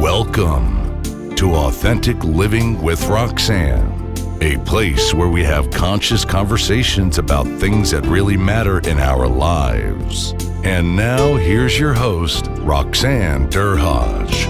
Welcome to Authentic Living with Roxanne, a place where we have conscious conversations about things that really matter in our lives. And now here's your host, Roxanne Derhaj.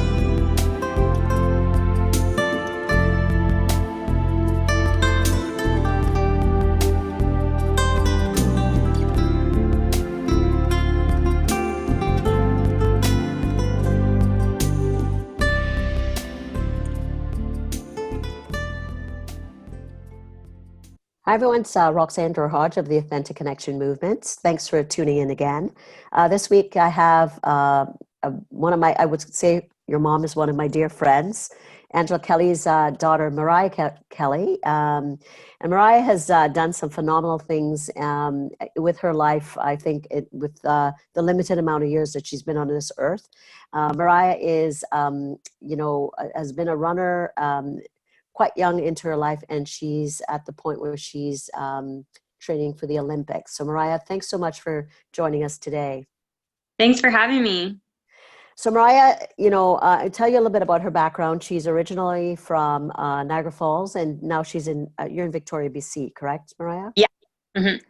Hi everyone, it's Roxanne Derhaj of the Authentic Connection Movement. Thanks for tuning in again. This week I have I would say your mom is one of my dear friends, Angela Kelly's daughter, Mariah Kelly. And Mariah has done some phenomenal things with her life, I think, with the limited amount of years that she's been on this earth. Mariah is, has been a runner quite young into her life, and she's at the point where she's training for the Olympics. So Mariah, thanks so much for joining us today. Thanks for having me. So Mariah, I'll tell you a little bit about her background. She's originally from Niagara Falls, and now you're in Victoria, BC, correct, Mariah? Yeah. Mm-hmm.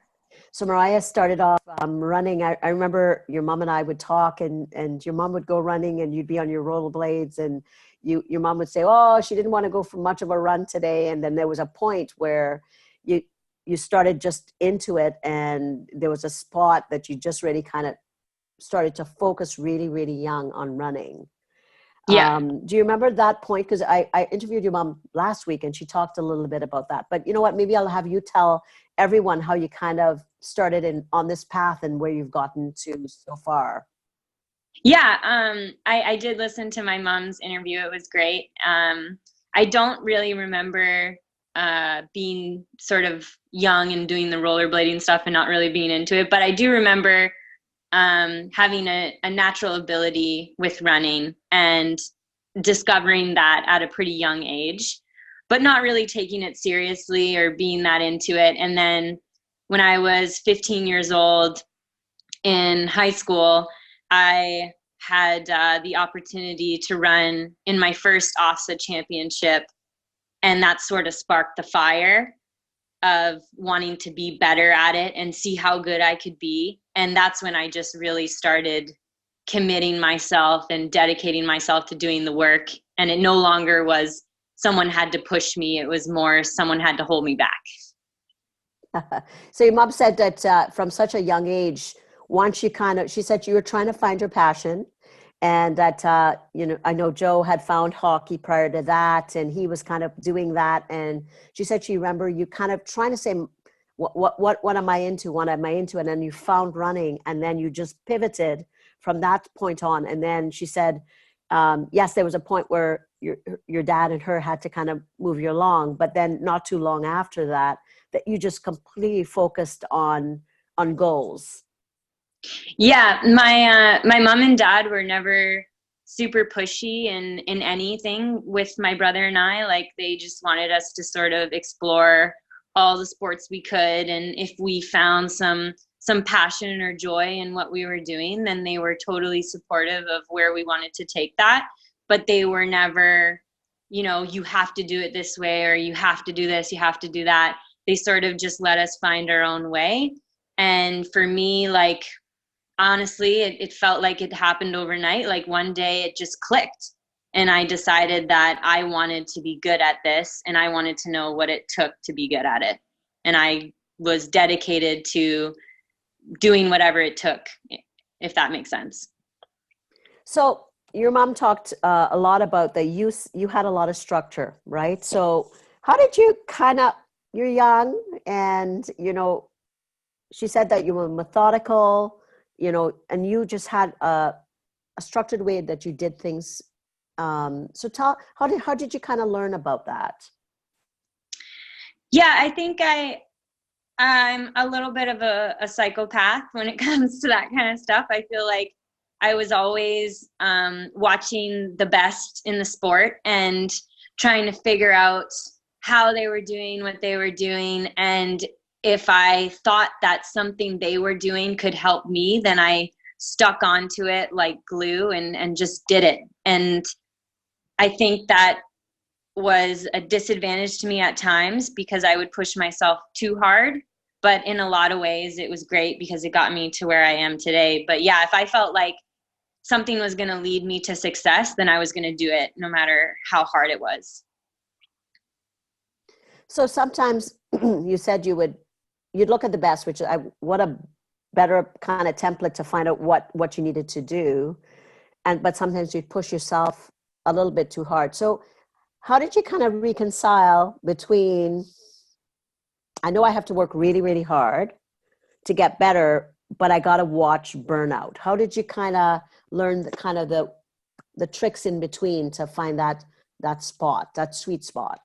So Mariah started off running. I remember your mom and I would talk, and your mom would go running, and you'd be on your rollerblades, and your mom would say, oh, she didn't want to go for much of a run today. And then there was a point where you started just into it, and there was a spot that you just really kind of started to focus really, really young on running. Yeah. Do you remember that point? Because I interviewed your mom last week, and she talked a little bit about that. But you know what? Maybe I'll have you tell everyone how you kind of started on this path and where you've gotten to so far. Yeah, I did listen to my mom's interview. It was great. I don't really remember being sort of young and doing the rollerblading stuff and not really being into it. But I do remember having a natural ability with running and discovering that at a pretty young age, but not really taking it seriously or being that into it. And then when I was 15 years old in high school, I had the opportunity to run in my first OFSSA championship, and that sort of sparked the fire of wanting to be better at it and see how good I could be. And that's when I just really started committing myself and dedicating myself to doing the work. And it no longer was someone had to push me. It was more someone had to hold me back. So your mom said that from such a young age, once she said you were trying to find your passion, and that, I know Joe had found hockey prior to that, and he was kind of doing that. And she said she remember you kind of trying to say, what am I into? What am I into? And then you found running, and then you just pivoted from that point on. And then she said, yes, there was a point where your dad and her had to kind of move you along, but then not too long after that you just completely focused on goals. Yeah, my mom and dad were never super pushy in anything with my brother and I. Like, they just wanted us to sort of explore all the sports we could, and if we found some passion or joy in what we were doing, then they were totally supportive of where we wanted to take that. But they were never, you have to do it this way, or you have to do this, you have to do that. They sort of just let us find our own way. And for me, like, honestly, it felt like it happened overnight. Like, one day it just clicked, and I decided that I wanted to be good at this, and I wanted to know what it took to be good at it. And I was dedicated to doing whatever it took, if that makes sense. So your mom talked a lot about that you had a lot of structure, right? So how did you you're young, and, she said that you were methodical, and you just had a structured way that you did things. So how did you kind of learn about that? Yeah, I think I'm a little bit of a psychopath when it comes to that kind of stuff. I feel like I was always watching the best in the sport and trying to figure out how they were doing what they were doing. And if I thought that something they were doing could help me, then I stuck onto it like glue and just did it. And I think that was a disadvantage to me at times because I would push myself too hard. But in a lot of ways, it was great because it got me to where I am today. But yeah, if I felt like something was going to lead me to success, then I was going to do it no matter how hard it was. So sometimes you said you'd look at the best, which what a better kind of template to find out what you needed to do. But sometimes you'd push yourself a little bit too hard. So how did you kind of reconcile between, I know I have to work really, really hard to get better, but I got to watch burnout. How did you kind of learn the tricks in between to find that spot, that sweet spot?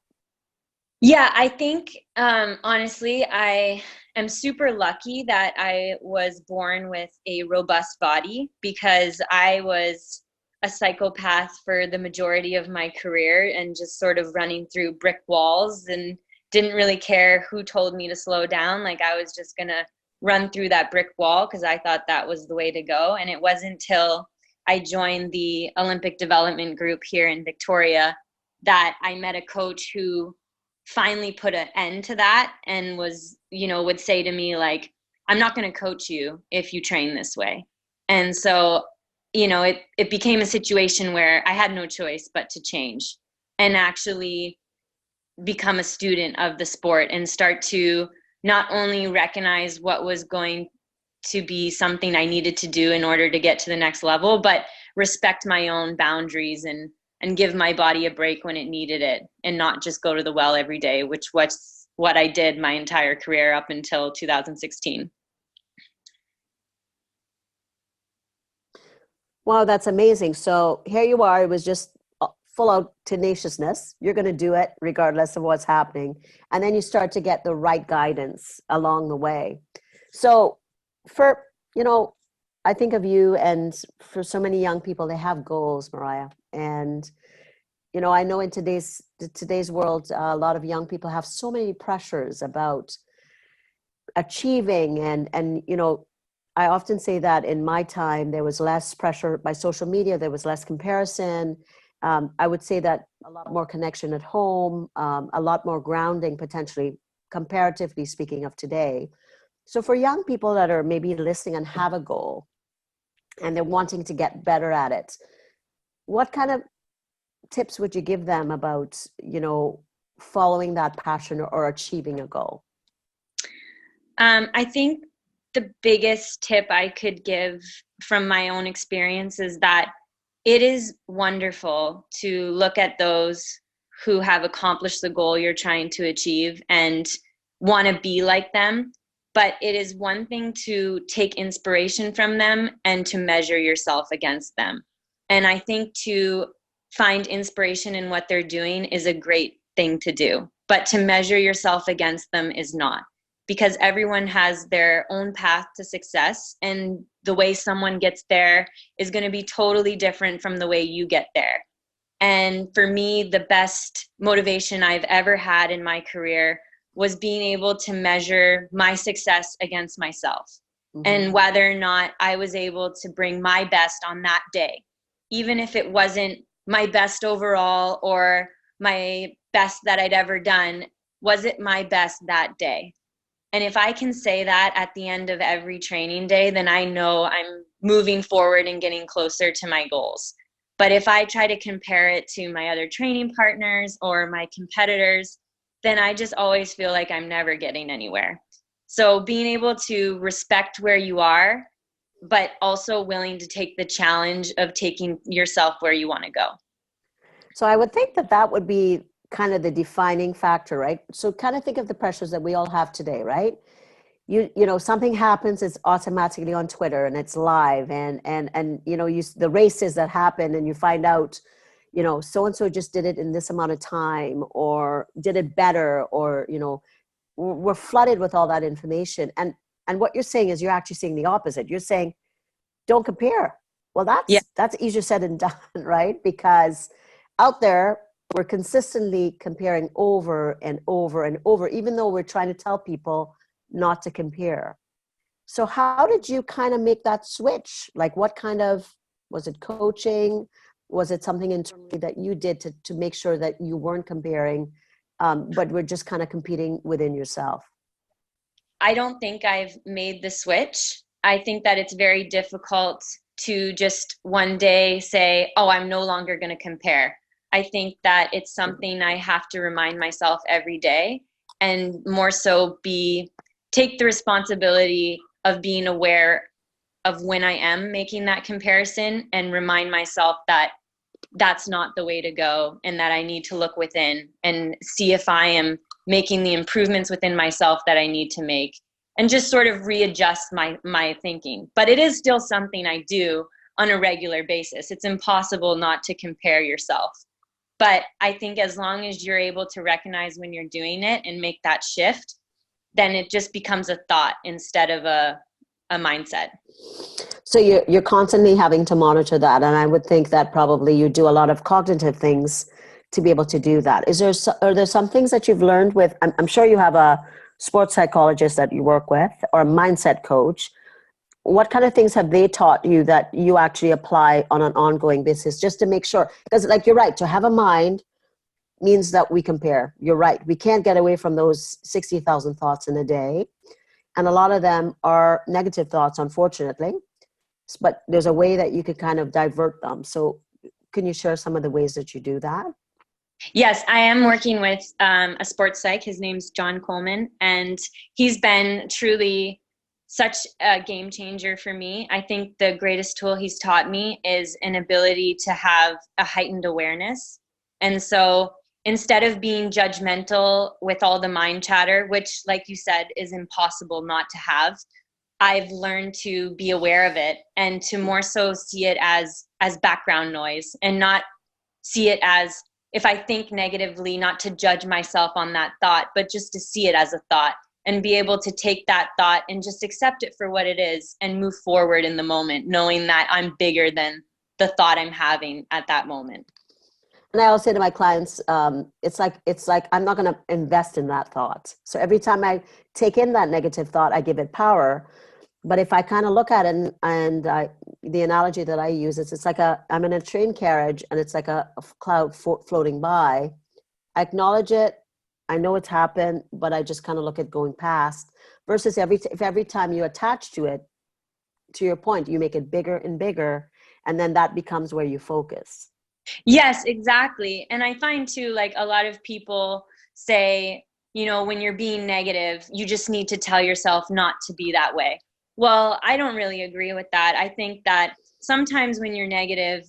Yeah, I think honestly, I am super lucky that I was born with a robust body because I was a psychopath for the majority of my career and just sort of running through brick walls and didn't really care who told me to slow down. Like I was just going to run through that brick wall because I thought that was the way to go. And it wasn't until I joined the Olympic development group here in Victoria that I met a coach who finally put an end to that and was, would say to me, like, I'm not going to coach you if you train this way. And so, it became a situation where I had no choice but to change and actually become a student of the sport and start to not only recognize what was going to be something I needed to do in order to get to the next level, but respect my own boundaries and give my body a break when it needed it and not just go to the well every day, which was what I did my entire career up until 2016. Wow, that's amazing. So here you are, it was just full out tenaciousness. You're going to do it regardless of what's happening. And then you start to get the right guidance along the way. So for, I think of you, and for so many young people, they have goals, Mariah. And, I know in today's world, a lot of young people have so many pressures about achieving. And I often say that in my time, there was less pressure by social media. There was less comparison. I would say that a lot more connection at home, a lot more grounding potentially, comparatively speaking of today. So for young people that are maybe listening and have a goal and they're wanting to get better at it, what kind of tips would you give them about, following that passion or achieving a goal? I think the biggest tip I could give from my own experience is that it is wonderful to look at those who have accomplished the goal you're trying to achieve and want to be like them. But it is one thing to take inspiration from them and to measure yourself against them. And I think to find inspiration in what they're doing is a great thing to do. But to measure yourself against them is not, because everyone has their own path to success. And the way someone gets there is going to be totally different from the way you get there. And for me, the best motivation I've ever had in my career was being able to measure my success against myself. Mm-hmm. And whether or not I was able to bring my best on that day, even if it wasn't my best overall or my best that I'd ever done, was it my best that day? And if I can say that at the end of every training day, then I know I'm moving forward and getting closer to my goals. But if I try to compare it to my other training partners or my competitors, then I just always feel like I'm never getting anywhere. So being able to respect where you are, but also willing to take the challenge of taking yourself where you want to go. So I would think that would be kind of the defining factor, right? So kind of think of the pressures that we all have today, right? You know, something happens, it's automatically on Twitter and it's live, and the races that happen, and you find out, so-and-so just did it in this amount of time or did it better, or, we're flooded with all that information. And what you're saying is you're actually saying the opposite. You're saying, don't compare. Well, that's easier said than done, right? Because out there, we're consistently comparing over and over and over, even though we're trying to tell people not to compare. So how did you kind of make that switch? Like, what kind of, was it coaching? was it something internally that you did to make sure that you weren't comparing, but were just kind of competing within yourself? I don't think I've made the switch. I think that it's very difficult to just one day say, oh, I'm no longer going to compare. I think that it's something I have to remind myself every day, and more so take the responsibility of being aware of when I am making that comparison, and remind myself that that's not the way to go, and that I need to look within and see if I am making the improvements within myself that I need to make, and just sort of readjust my thinking. But it is still something I do on a regular basis. It's impossible not to compare yourself. But I think as long as you're able to recognize when you're doing it and make that shift, then it just becomes a thought instead of a mindset. So you're constantly having to monitor that. And I would think that probably you do a lot of cognitive things to be able to do that. Are there some things that you've learned with, I'm sure you have a sports psychologist that you work with, or a mindset coach. What kind of things have they taught you that you actually apply on an ongoing basis, just to make sure? Because like, you're right, to have a mind means that we compare. You're right. We can't get away from those 60,000 thoughts in a day. And a lot of them are negative thoughts, unfortunately. But there's a way that you could kind of divert them. So can you share some of the ways that you do that? Yes, I am working with a sports psych. His name's John Coleman, and he's been truly such a game changer for me. I think the greatest tool he's taught me is an ability to have a heightened awareness. And so instead of being judgmental with all the mind chatter, which, like you said, is impossible not to have, I've learned to be aware of it, and to more so see it as background noise, and not see it as, if I think negatively, not to judge myself on that thought, but just to see it as a thought, and be able to take that thought and just accept it for what it is and move forward in the moment, knowing that I'm bigger than the thought I'm having at that moment. And I always say to my clients, it's like I'm not going to invest in that thought. So every time I take in that negative thought, I give it power. But if I kind of look at it, and the analogy that I use is, it's like I'm in a train carriage, and it's like a cloud floating by. I acknowledge it. I know it's happened, but I just kind of look at going past. Versus every time you attach to it, to your point, you make it bigger and bigger, and then that becomes where you focus. Yes, exactly. And I find too, like, a lot of people say, when you're being negative, you just need to tell yourself not to be that way. Well, I don't really agree with that. I think that sometimes when you're negative,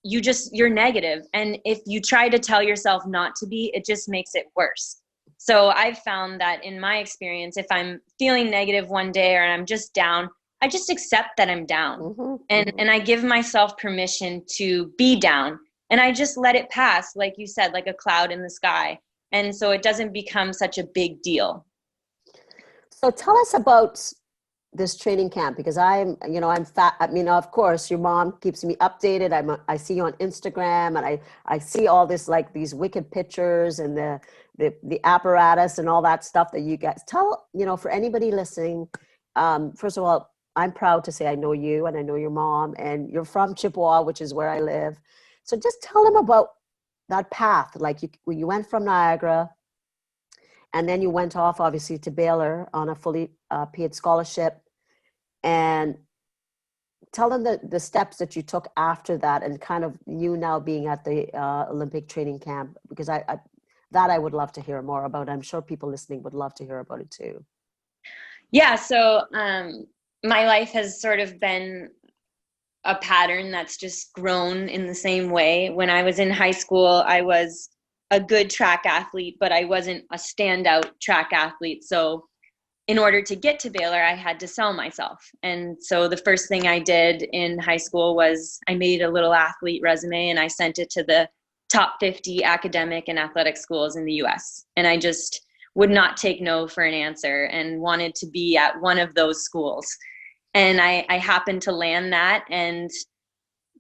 you're negative. And if you try to tell yourself not to be, it just makes it worse. So I've found that in my experience, if I'm feeling negative one day, or I'm just down, I just accept that I'm down. Mm-hmm. And I give myself permission to be down, and I just let it pass, like you said, like a cloud in the sky. And so it doesn't become such a big deal. So tell us about this training camp, because I'm fat. Of course, your mom keeps me updated. I see you on Instagram, and I see all this, like, these wicked pictures and the apparatus and all that stuff that you guys tell, for anybody listening. First of all, I'm proud to say I know you, and I know your mom, and you're from Chippewa, which is where I live. So just tell them about that path. Like, when you went from Niagara, and then you went off, obviously, to Baylor on a fully paid scholarship. And tell them the steps that you took after that, and kind of you now being at the Olympic training camp, because I would love to hear more about. I'm sure people listening would love to hear about it too. Yeah, so my life has sort of been a pattern that's just grown in the same way. When I was in high school, I was a good track athlete, but I wasn't a standout track athlete. So in order to get to Baylor, I had to sell myself. And so the first thing I did in high school was I made a little athlete resume, and I sent it to the top 50 academic and athletic schools in the US. And I just would not take no for an answer, and wanted to be at one of those schools. And I happened to land that. And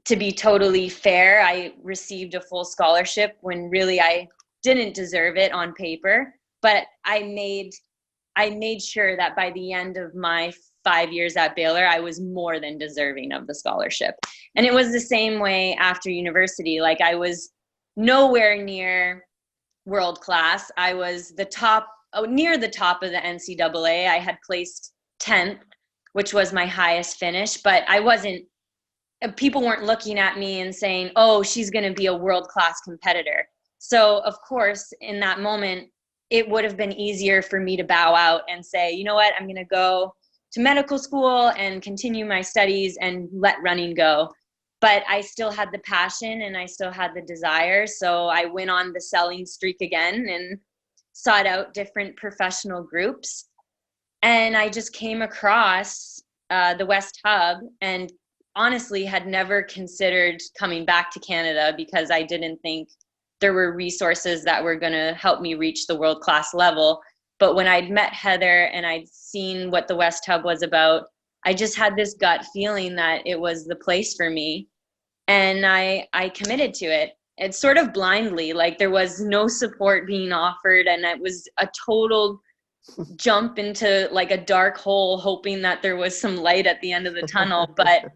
to be totally fair, I received a full scholarship when really I didn't deserve it on paper. But I made sure that by the end of my 5 years at Baylor, I was more than deserving of the scholarship. And it was the same way after university. Like, I was nowhere near world class. I was near the top of the NCAA. I had placed 10th, which was my highest finish, but people weren't looking at me and saying, oh, she's going to be a world-class competitor. So of course, in that moment, it would have been easier for me to bow out and say, you know what, I'm going to go to medical school and continue my studies and let running go. But I still had the passion and I still had the desire. So I went on the selling streak again and sought out different professional groups. And I just came across the West Hub, and honestly had never considered coming back to Canada because I didn't think there were resources that were going to help me reach the world-class level. But when I'd met Heather and I'd seen what the West Hub was about, I just had this gut feeling that it was the place for me. And I committed to it. It's sort of blindly, like there was no support being offered. And it was a total jump into like a dark hole, hoping that there was some light at the end of the tunnel. But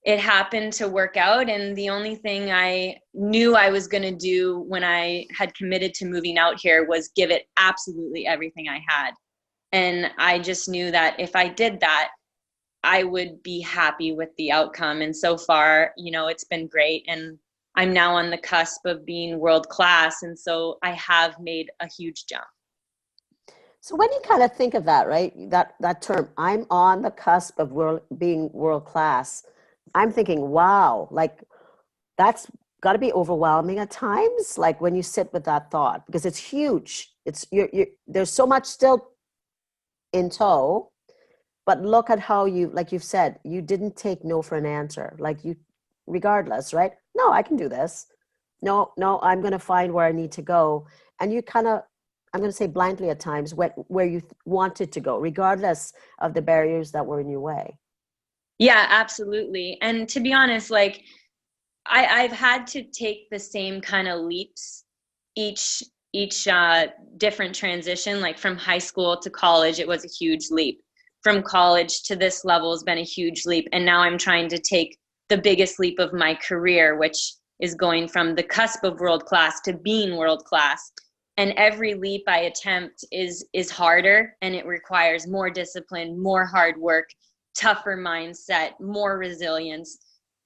it happened to work out. And the only thing I knew I was going to do when I had committed to moving out here was give it absolutely everything I had. And I just knew that if I did that, I would be happy with the outcome. And so far, it's been great. And I'm now on the cusp of being world class. And so I have made a huge jump. So when you kind of think of that, right, that term, I'm on the cusp of being world class, I'm thinking, wow, like that's got to be overwhelming at times, like when you sit with that thought, because it's huge. It's there's so much still in tow, but look at how like you've said, you didn't take no for an answer. Like regardless, right? No, I can do this. No, I'm going to find where I need to go. And you kind of, I'm going to say blindly at times, where you wanted to go, regardless of the barriers that were in your way. Yeah, absolutely. And to be honest, like I've had to take the same kind of leaps each different transition. Like from high school to college, it was a huge leap. From college to this level has been a huge leap. And now I'm trying to take the biggest leap of my career, which is going from the cusp of world class to being world class. And every leap I attempt is harder, and it requires more discipline, more hard work, tougher mindset, more resilience.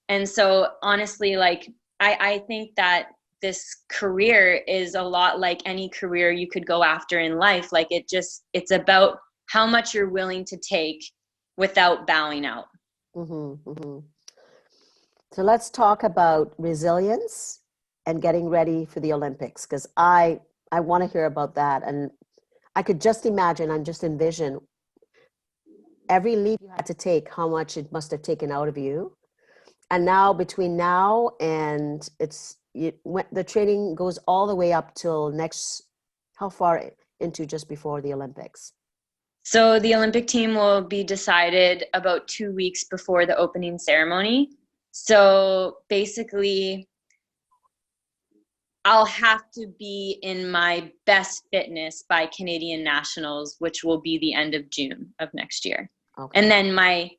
And so honestly, like I think that this career is a lot like any career you could go after in life. Like it's about how much you're willing to take without bowing out. Mm-hmm, mm-hmm. So let's talk about resilience and getting ready for the Olympics, because I want to hear about that. And I could just imagine, I'm just envision every leap you had to take, how much it must have taken out of you. And now between now and the training goes all the way up till how far into just before the Olympics? So the Olympic team will be decided about 2 weeks before the opening ceremony. So basically, I'll have to be in my best fitness by Canadian Nationals, which will be the end of June of next year. Okay. And then my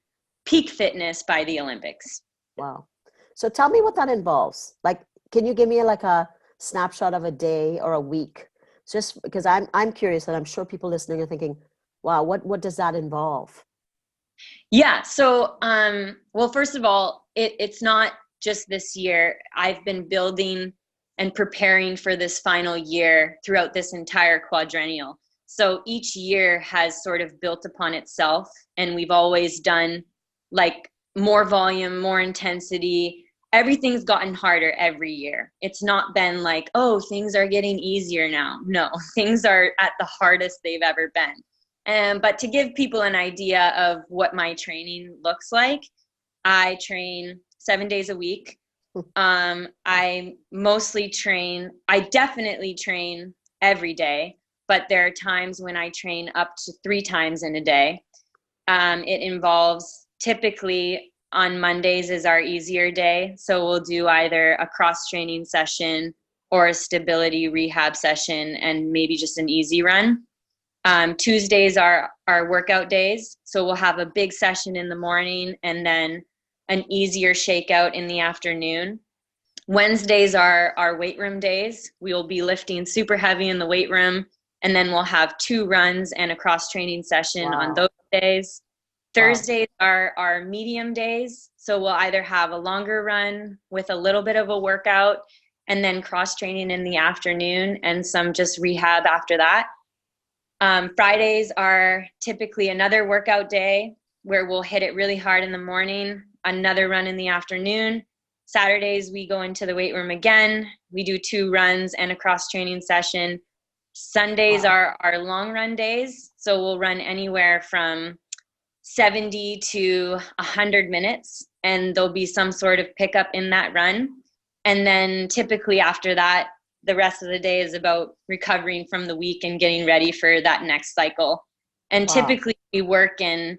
peak fitness by the Olympics. Wow. So tell me what that involves. Like, can you give me like a snapshot of a day or a week? Just because I'm curious, and I'm sure people listening are thinking, wow, what does that involve? Yeah. So, well, first of all, it's not just this year. I've been building and preparing for this final year throughout this entire quadrennial. So each year has sort of built upon itself, and we've always done like more volume, more intensity. Everything's gotten harder every year. It's not been like, oh, things are getting easier now. No, things are at the hardest they've ever been. But to give people an idea of what my training looks like, I train 7 days a week. I definitely train every day, but there are times when I train up to 3 times in a day. It involves, typically on Mondays is our easier day. So we'll do either a cross training session or a stability rehab session and maybe just an easy run. Tuesdays are our workout days. So we'll have a big session in the morning and then an easier shakeout in the afternoon. Wednesdays are our weight room days. We will be lifting super heavy in the weight room, and then we'll have 2 runs and a cross training session on those days. Thursdays are our medium days. So we'll either have a longer run with a little bit of a workout and then cross training in the afternoon and some just rehab after that. Fridays are typically another workout day where we'll hit it really hard in the morning, another run in the afternoon. Saturdays, we go into the weight room again. We do 2 runs and a cross training session. Sundays are our long run days. So we'll run anywhere from 70 to 100 minutes, and there'll be some sort of pickup in that run. And then typically after that, the rest of the day is about recovering from the week and getting ready for that next cycle. And typically we work in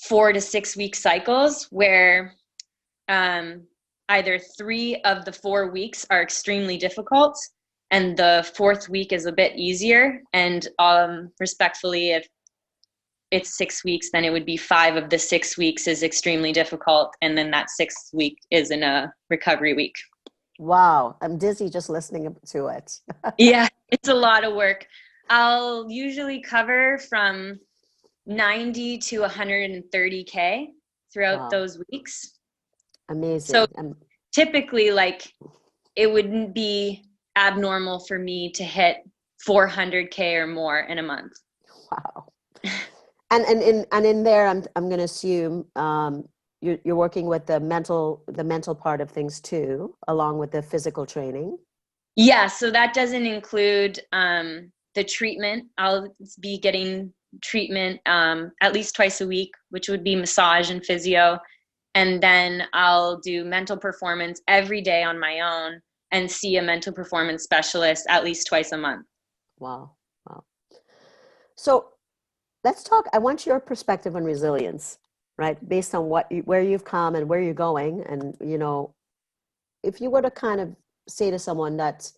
4 to 6 week cycles where either 3 of the 4 weeks are extremely difficult and the 4th week is a bit easier. And respectfully, if it's 6 weeks, then it would be 5 of the 6 weeks is extremely difficult. And then that 6th week is in a recovery week. Wow. I'm dizzy just listening to it. Yeah, it's a lot of work. I'll usually cover from 90 to 130K throughout those weeks. Amazing. So typically, like, it wouldn't be abnormal for me to hit 400K or more in a month. Wow. And in there, I'm going to assume you're working with the mental part of things too, along with the physical training. Yeah, so that doesn't include the treatment. I'll be getting treatment at least twice a week, which would be massage and physio. And then I'll do mental performance every day on my own and see a mental performance specialist at least twice a month. Wow. So let's talk, I want your perspective on resilience, right? Based on where you've come and where you're going. And, you know, if you were to kind of say to someone that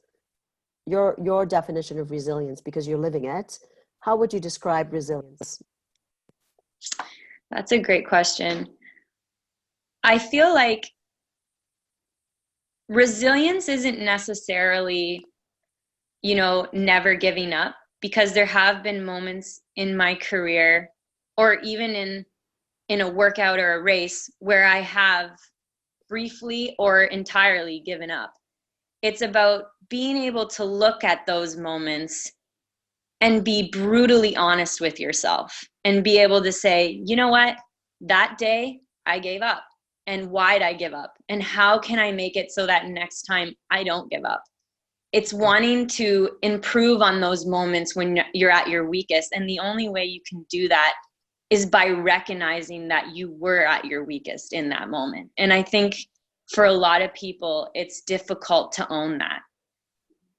your definition of resilience, because you're living it, how would you describe resilience? That's a great question. I feel like resilience isn't necessarily, you know, never giving up, because there have been moments in my career or even in a workout or a race where I have briefly or entirely given up. It's about being able to look at those moments and be brutally honest with yourself and be able to say, you know what, that day I gave up. And why'd I give up? And how can I make it so that next time I don't give up? It's wanting to improve on those moments when you're at your weakest. And the only way you can do that is by recognizing that you were at your weakest in that moment. And I think for a lot of people, it's difficult to own that.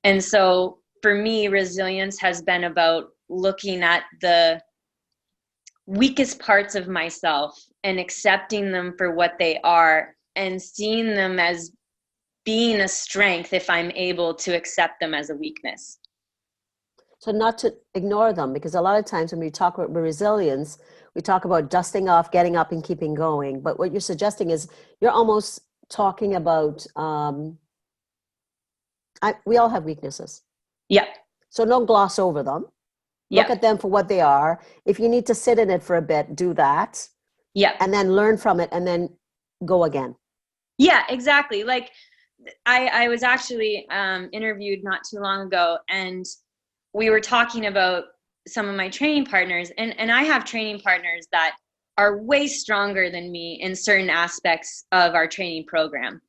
And so for me, resilience has been about looking at the weakest parts of myself and accepting them for what they are and seeing them as being a strength if I'm able to accept them as a weakness. So not to ignore them, because a lot of times when we talk about resilience, we talk about dusting off, getting up and keeping going. But what you're suggesting is you're almost talking about, we all have weaknesses. Yeah. So don't gloss over them. Look at them for what they are. If you need to sit in it for a bit, do that. Yeah. And then learn from it and then go again. Yeah, exactly. Like I was actually interviewed not too long ago, and we were talking about some of my training partners, and I have training partners that are way stronger than me in certain aspects of our training program.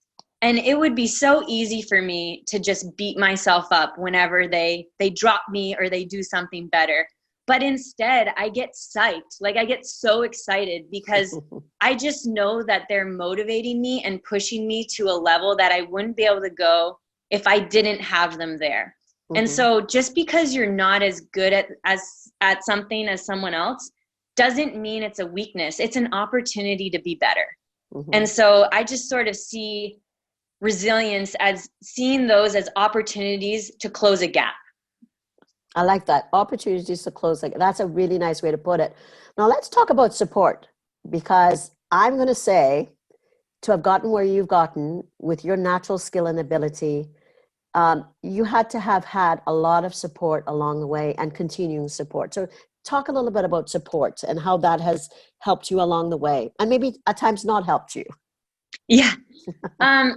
And it would be so easy for me to just beat myself up whenever they drop me or they do something better. But instead, I get psyched. Like, I get so excited because I just know that they're motivating me and pushing me to a level that I wouldn't be able to go if I didn't have them there. Mm-hmm. And so just because you're not as good at something as someone else doesn't mean it's a weakness. It's an opportunity to be better. Mm-hmm. And so I just sort of see resilience as seeing those as opportunities to close a gap. I like that. Opportunities to close. Like, that's a really nice way to put it. Now let's talk about support, because I'm going to say, to have gotten where you've gotten with your natural skill and ability, you had to have had a lot of support along the way and continuing support. So talk a little bit about support and how that has helped you along the way, and maybe at times not helped you. Yeah.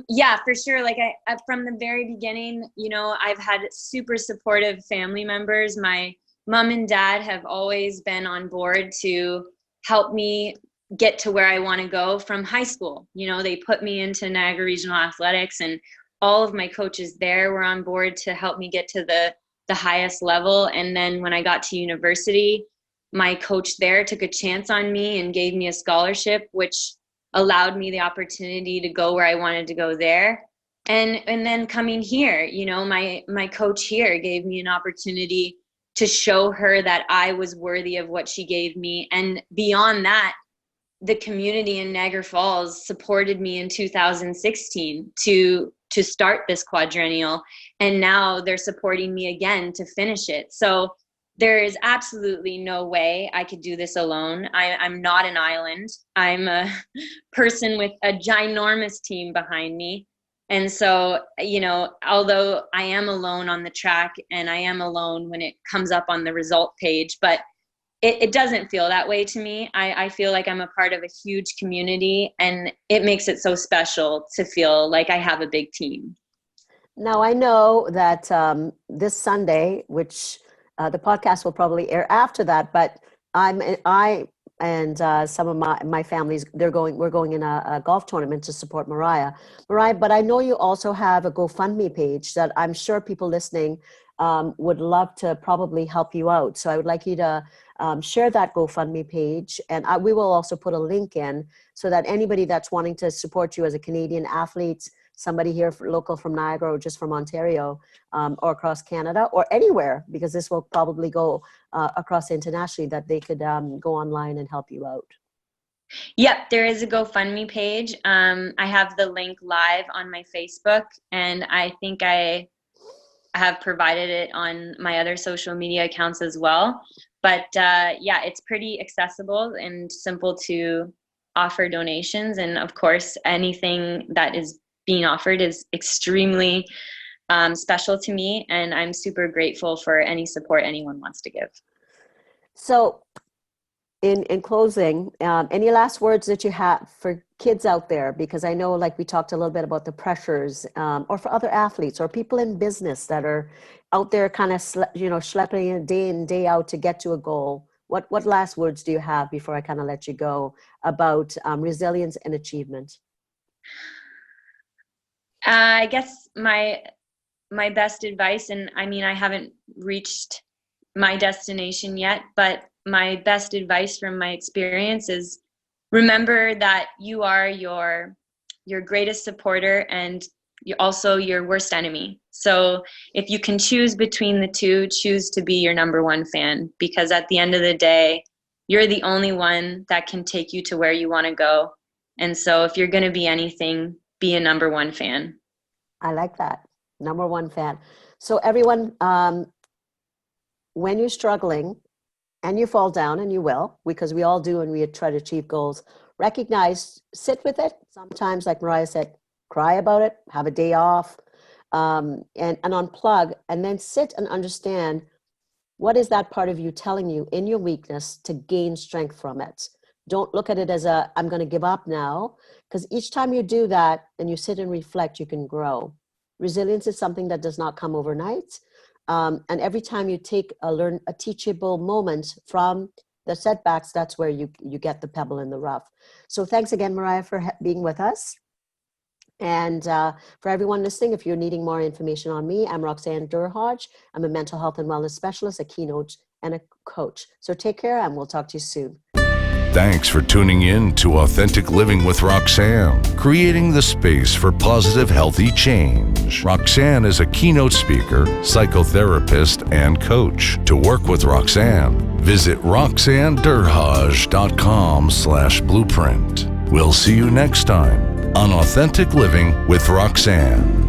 Yeah, for sure. Like I from the very beginning, you know, I've had super supportive family members. My mom and dad have always been on board to help me get to where I want to go from high school. You know, they put me into Niagara Regional athletics, and all of my coaches there were on board to help me get to the highest level. And then when I got to university, my coach there took a chance on me and gave me a scholarship, which allowed me the opportunity to go where I wanted to go there. And then coming here, you know, my coach here gave me an opportunity to show her that I was worthy of what she gave me. And beyond that, the community in Niagara Falls supported me in 2016 to start this quadrennial. And now they're supporting me again to finish it. So there is absolutely no way I could do this alone. I'm not an island. I'm a person with a ginormous team behind me. And so, you know, although I am alone on the track and I am alone when it comes up on the result page, but it doesn't feel that way to me. I feel like I'm a part of a huge community, and it makes it so special to feel like I have a big team. Now, I know that this Sunday, which the podcast will probably air after that, but I and some of my families, we're going in a golf tournament to support Mariah, but I know you also have a GoFundMe page that I'm sure people listening would love to probably help you out. So I would like you to share that GoFundMe page, and we will also put a link in so that anybody that's wanting to support you as a Canadian athlete, somebody here local from Niagara or just from Ontario, or across Canada or anywhere, because this will probably go across internationally, that they could go online and help you out. Yep, there is a GoFundMe page. I have the link live on my Facebook, and I think I have provided it on my other social media accounts as well. But yeah, it's pretty accessible and simple to offer donations. And of course, anything that is being offered is extremely special to me, and I'm super grateful for any support anyone wants to give. So in closing, any last words that you have for kids out there? Because I know, like we talked a little bit about the pressures, or for other athletes or people in business that are out there kind of schlepping day in, day out to get to a goal. What last words do you have before I kind of let you go about resilience and achievement? I guess my best advice, and I mean, I haven't reached my destination yet, but my best advice from my experience is remember that you are your greatest supporter and you're also your worst enemy. So if you can choose between the two, choose to be your number one fan, because at the end of the day, you're the only one that can take you to where you want to go. And so if you're going to be anything, be a number one fan. I like that. Number one fan. So everyone, when you're struggling and you fall down, and you will, because we all do and we try to achieve goals, recognize, sit with it. Sometimes, like Mariah said, cry about it, have a day off, and unplug, and then sit and understand what is that part of you telling you in your weakness to gain strength from it. Don't look at it as I'm going to give up now, because each time you do that and you sit and reflect, you can grow. Resilience is something that does not come overnight. And every time you take a teachable moment from the setbacks, that's where you get the pebble in the rough. So thanks again, Mariah, for being with us. And for everyone listening, if you're needing more information on me, I'm Roxanne Durhodge. I'm a mental health and wellness specialist, a keynote, and a coach. So take care, and we'll talk to you soon. Thanks for tuning in to Authentic Living with Roxanne, creating the space for positive, healthy change. Roxanne is a keynote speaker, psychotherapist, and coach. To work with Roxanne, visit roxannedurhodge.com/blueprint. We'll see you next time on Authentic Living with Roxanne.